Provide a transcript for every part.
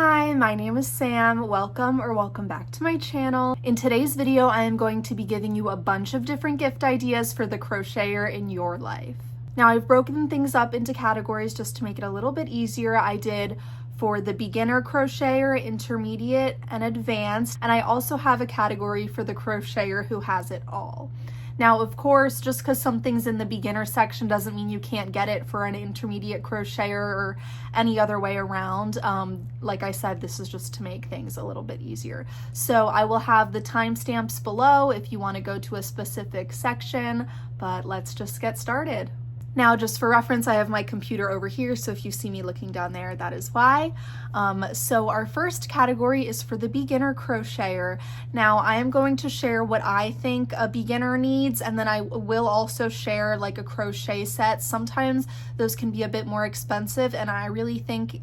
Hi, my name is Sam. Welcome back to my channel. In today's video, I am going to be giving you a bunch of different gift ideas for the crocheter in your life. Now, I've broken things up into categories just to make it a little bit easier. I did for the beginner crocheter, intermediate, and advanced, and I also have a category for the crocheter who has it all. Now, of course, just because something's in the beginner section doesn't mean you can't get it for an intermediate crocheter or any other way around. Like I said, this is just to make things a little bit easier. So I will have the timestamps below if you want to go to a specific section, but let's just get started. Now, just for reference, I have my computer over here, so if you see me looking down there, that is why. So our first category is for the beginner crocheter. Now, I am going to share what I think a beginner needs, and then I will also share like a crochet set. Sometimes those can be a bit more expensive, and I really think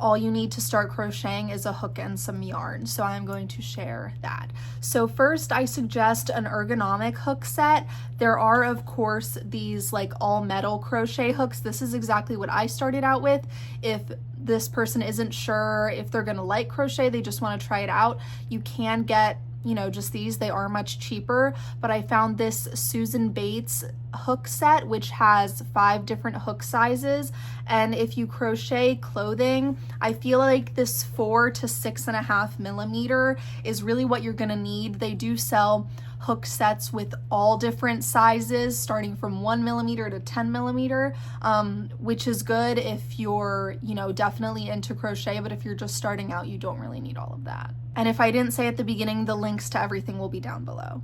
all you need to start crocheting is a hook and some yarn. So I'm going to share that. So first, I suggest an ergonomic hook set. There are, of course, these like all metal crochet hooks. This is exactly what I started out with. If this person isn't sure if they're gonna like crochet, they just wanna try it out, you can get, you know, just these. They are much cheaper, but I found this Susan Bates hook set, which has 5 different hook sizes. And if you crochet clothing, I feel like this 4 to 6.5 millimeter is really what you're gonna need. They do sell hook sets with all different sizes, starting from 1 millimeter to 10 millimeter, which is good if you're, you know, definitely into crochet, but if you're just starting out, you don't really need all of that. And if I didn't say at the beginning, the links to everything will be down below.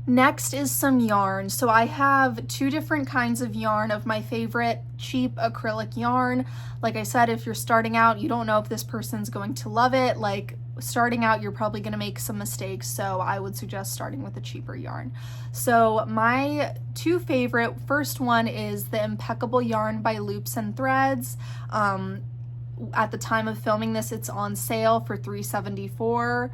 Next is some yarn. So I have 2 different kinds of yarn of my favorite cheap acrylic yarn. Like I said, if you're starting out, you don't know if this person's going to love it. Like starting out, you're probably gonna make some mistakes. So I would suggest starting with a cheaper yarn. So my 2 favorite, first one is the Impeccable yarn by Loops and Threads. At the time of filming this, it's on sale for $3.74.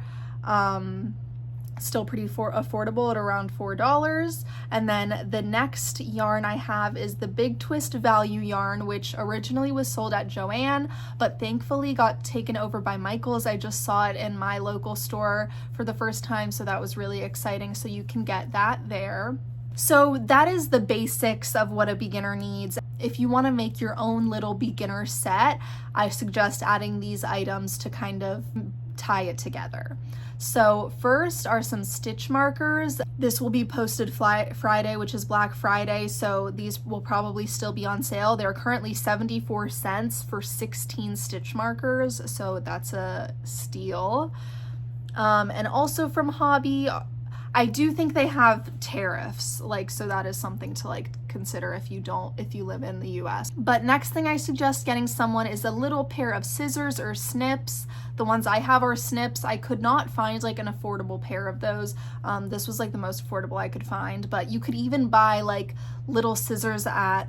Still pretty affordable at around $4. And then the next yarn I have is the Big Twist Value yarn, which originally was sold at Joann, but thankfully got taken over by Michael's. I just saw it in my local store for the first time, so that was really exciting. So you can get that there. So that is the basics of what a beginner needs. If you want to make your own little beginner set, I suggest adding these items to kind of tie it together. So first are some stitch markers. This will be posted Friday, which is Black Friday, so these will probably still be on sale. They're currently 74 cents for 16 stitch markers, so that's a steal. And also from Hobby, I do think they have tariffs, like, so that is something to like consider if you live in the US. But next thing I suggest getting someone is a little pair of scissors or snips. The ones I have are snips. I could not find like an affordable pair of those. This was like the most affordable I could find, but you could even buy like little scissors at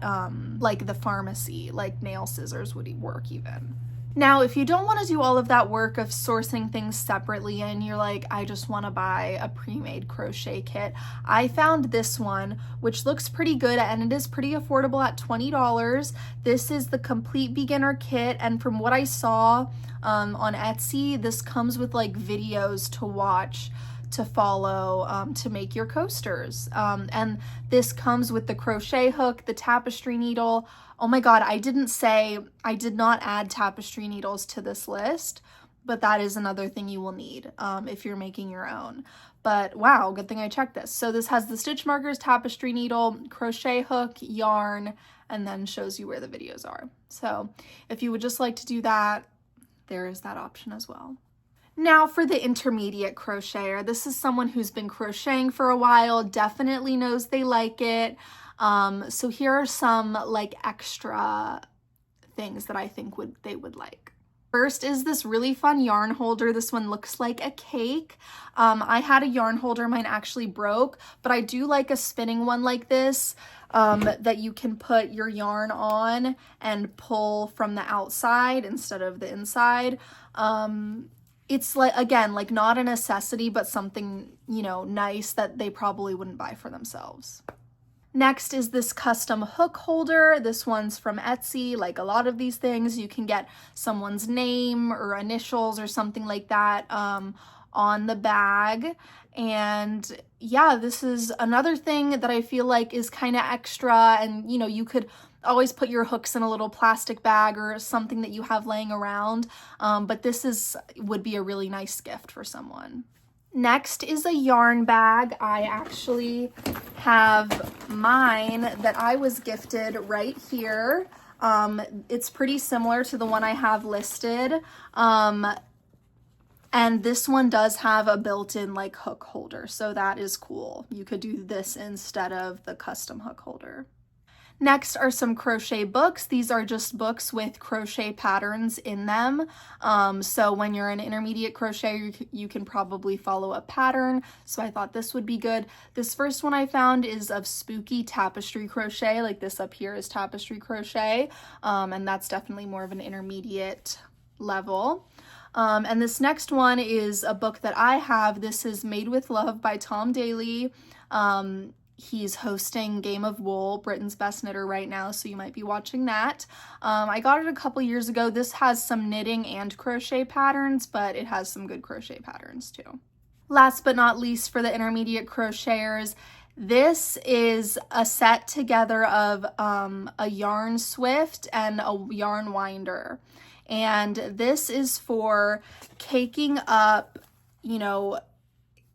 like the pharmacy, like nail scissors would work even. Now, if you don't want to do all of that work of sourcing things separately and you're like, I just want to buy a pre-made crochet kit, I found this one, which looks pretty good and it is pretty affordable at $20. This is the Complete Beginner Kit, and from what I saw on Etsy, this comes with like videos to watch to follow to make your coasters. And this comes with the crochet hook, the tapestry needle. Oh my God, I did not add tapestry needles to this list, but that is another thing you will need if you're making your own. But wow, good thing I checked this. So this has the stitch markers, tapestry needle, crochet hook, yarn, and then shows you where the videos are. So if you would just like to do that, there is that option as well. Now for the intermediate crocheter, this is someone who's been crocheting for a while, definitely knows they like it. So here are some like extra things that I think they would like. First is this really fun yarn holder. This one looks like a cake. I had a yarn holder, mine actually broke, but I do like a spinning one like this that you can put your yarn on and pull from the outside instead of the inside. It's like, again, like not a necessity, but something, you know, nice that they probably wouldn't buy for themselves. Next is this custom hook holder. This one's from Etsy. Like a lot of these things, you can get someone's name or initials or something like that on the bag. And yeah, this is another thing that I feel like is kind of extra, and you know, you could always put your hooks in a little plastic bag or something that you have laying around, but this would be a really nice gift for someone. Next is a yarn bag. I actually have mine that I was gifted right here. It's pretty similar to the one I have listed. And this one does have a built-in like hook holder, so that is cool. You could do this instead of the custom hook holder. Next are some crochet books. These are just books with crochet patterns in them. So when you're an intermediate crocheter, you can probably follow a pattern. So I thought this would be good. This first one I found is of spooky tapestry crochet. Like this up here is tapestry crochet. And that's definitely more of an intermediate level. And this next one is a book that I have. This is Made with Love by Tom Daly. He's hosting Game of Wool, Britain's Best Knitter right now, so you might be watching that. I got it a couple years ago. This has some knitting and crochet patterns, but it has some good crochet patterns too. Last but not least, for the intermediate crocheters, this is a set together of a yarn swift and a yarn winder. And this is for caking up, you know,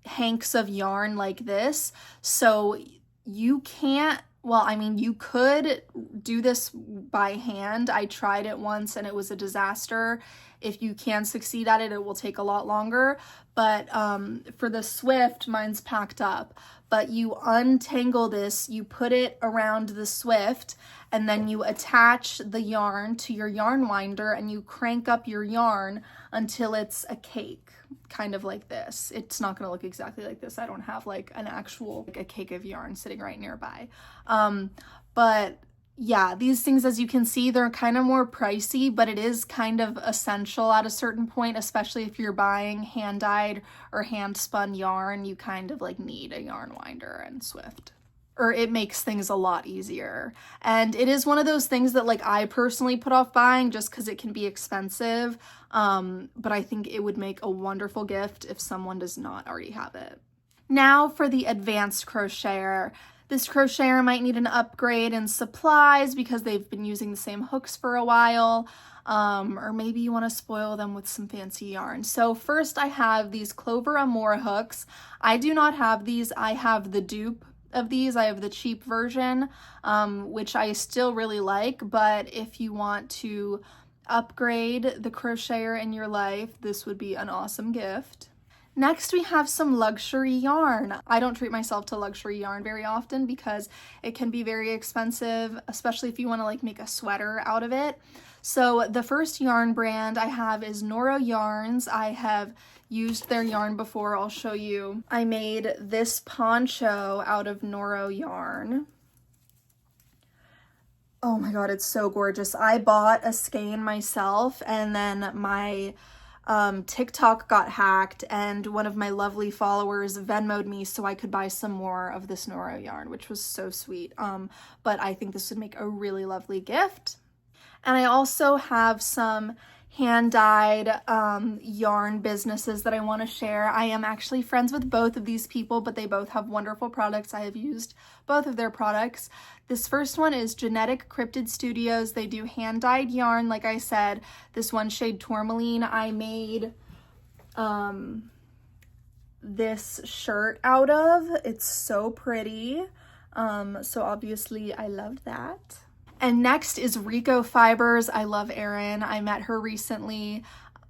hanks of yarn like this. So you can't, well, I mean, you could do this by hand. I tried it once and it was a disaster. If you can succeed at it, it will take a lot longer. But for the swift, mine's packed up. But you untangle this, you put it around the swift, and then you attach the yarn to your yarn winder and you crank up your yarn until it's a cake, kind of like this. It's not gonna look exactly like this. I don't have like an actual, like a cake of yarn sitting right nearby. But yeah, these things, as you can see, they're kind of more pricey, but it is kind of essential at a certain point, especially if you're buying hand-dyed or hand-spun yarn. You kind of like need a yarn winder and swift, or it makes things a lot easier. And it is one of those things that like I personally put off buying just because it can be expensive, but I think it would make a wonderful gift if someone does not already have it. Now for the advanced crocheter. This crocheter might need an upgrade in supplies because they've been using the same hooks for a while, or maybe you want to spoil them with some fancy yarn. So first I have these Clover Amour hooks. I do not have these. I have the dupe of these. I have the cheap version, which I still really like, but if you want to upgrade the crocheter in your life, this would be an awesome gift. Next, we have some luxury yarn. I don't treat myself to luxury yarn very often because it can be very expensive, especially if you want to like make a sweater out of it. So the first yarn brand I have is Noro yarns. I have used their yarn before. I'll show you. I made this poncho out of Noro yarn. Oh my god, it's so gorgeous. I bought a skein myself, and then my TikTok got hacked and one of my lovely followers Venmo'd me so I could buy some more of this Noro yarn, which was so sweet. But I think this would make a really lovely gift. And I also have some hand-dyed yarn businesses that I want to share. I am actually friends with both of these people, but they both have wonderful products. I have used both of their products. This first one is Genetic Cryptid Studios. They do hand-dyed yarn, like I said. This one shade tourmaline I made this shirt out of. It's so pretty. So obviously I loved that. And next is Reiko Fibers. I love Erin. I met her recently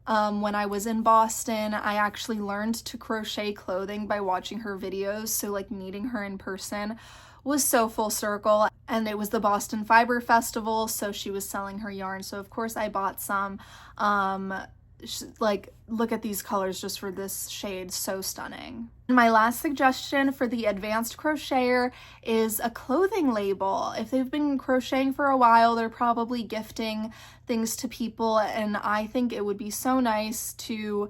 when I was in Boston. I actually learned to crochet clothing by watching her videos, so like meeting her in person was so full circle. And it was the Boston Fiber Festival, so she was selling her yarn, so of course I bought some. Like, look at these colors just for this shade, so stunning. My last suggestion for the advanced crocheter is a clothing label. If they've been crocheting for a while, they're probably gifting things to people, and I think it would be so nice to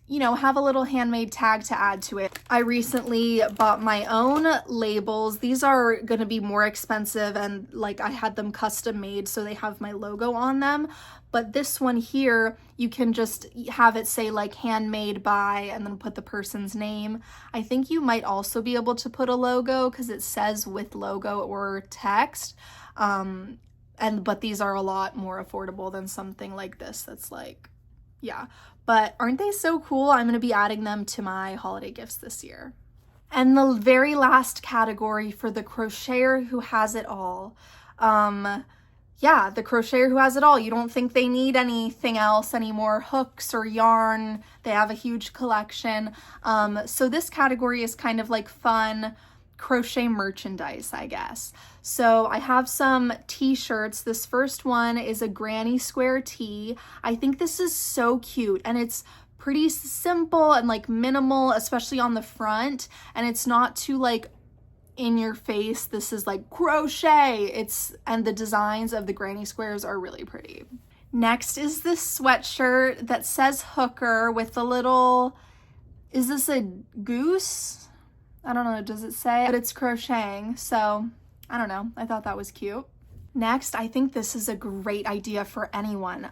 you know, have a little handmade tag to add to it. I recently bought my own labels. These are going to be more expensive, and like I had them custom made so they have my logo on them. But this one here, you can just have it say like handmade by and then put the person's name. I think you might also be able to put a logo because it says with logo or text. But these are a lot more affordable than something like this that's like, yeah. But aren't they so cool? I'm going to be adding them to my holiday gifts this year. And the very last category for the crocheter who has it all. Yeah, the crocheter who has it all. You don't think they need anything else, any more hooks or yarn. They have a huge collection. So this category is kind of like fun crochet merchandise, I guess. So I have some t-shirts. This first one is a granny square tee. I think this is so cute, and it's pretty simple and like minimal, especially on the front, and it's not too like in your face. This is like crochet. And the designs of the granny squares are really pretty. Next is this sweatshirt that says hooker with a little, is this a goose? I don't know, does it say? But it's crocheting, so I don't know. I thought that was cute. Next, I think this is a great idea for anyone.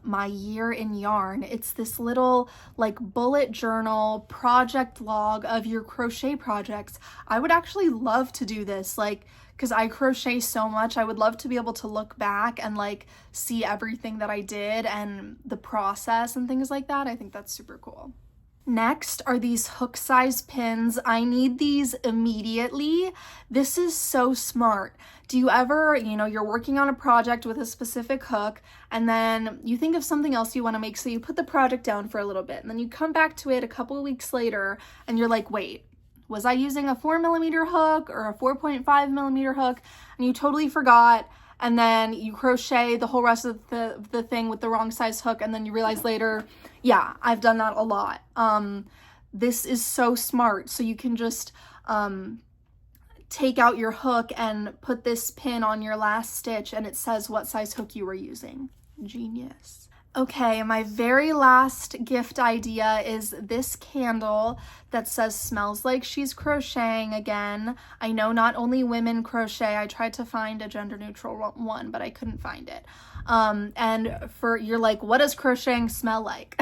My year in yarn. It's this little like bullet journal project log of your crochet projects. I would actually love to do this, like, because I crochet so much. I would love to be able to look back and like see everything that I did and the process and things like that. I think that's super cool. Next are these hook size pins. I need these immediately. This is so smart. Do you ever, you know, you're working on a project with a specific hook and then you think of something else you want to make, so you put the project down for a little bit and then you come back to it a couple of weeks later and you're like, wait, was I using a 4mm hook or a 4.5mm hook? And you totally forgot. And then you crochet the whole rest of the thing with the wrong size hook, and then you realize later, yeah, I've done that a lot. This is so smart. So you can just take out your hook and put this pin on your last stitch, and it says what size hook you were using. Genius. Okay, my very last gift idea is this candle that says smells like she's crocheting again. I know not only women crochet. I tried to find a gender neutral one, but I couldn't find it. And you're like, what does crocheting smell like?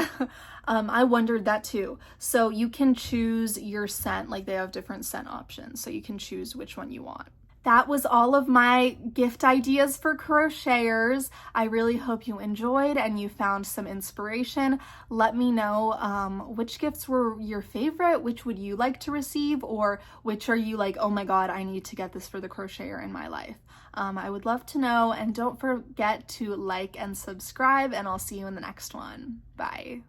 I wondered that too. So you can choose your scent, like they have different scent options. So you can choose which one you want. That was all of my gift ideas for crocheters. I really hope you enjoyed and you found some inspiration. Let me know which gifts were your favorite, which would you like to receive, or which are you like, oh my god, I need to get this for the crocheter in my life. I would love to know, and don't forget to like and subscribe, and I'll see you in the next one. Bye.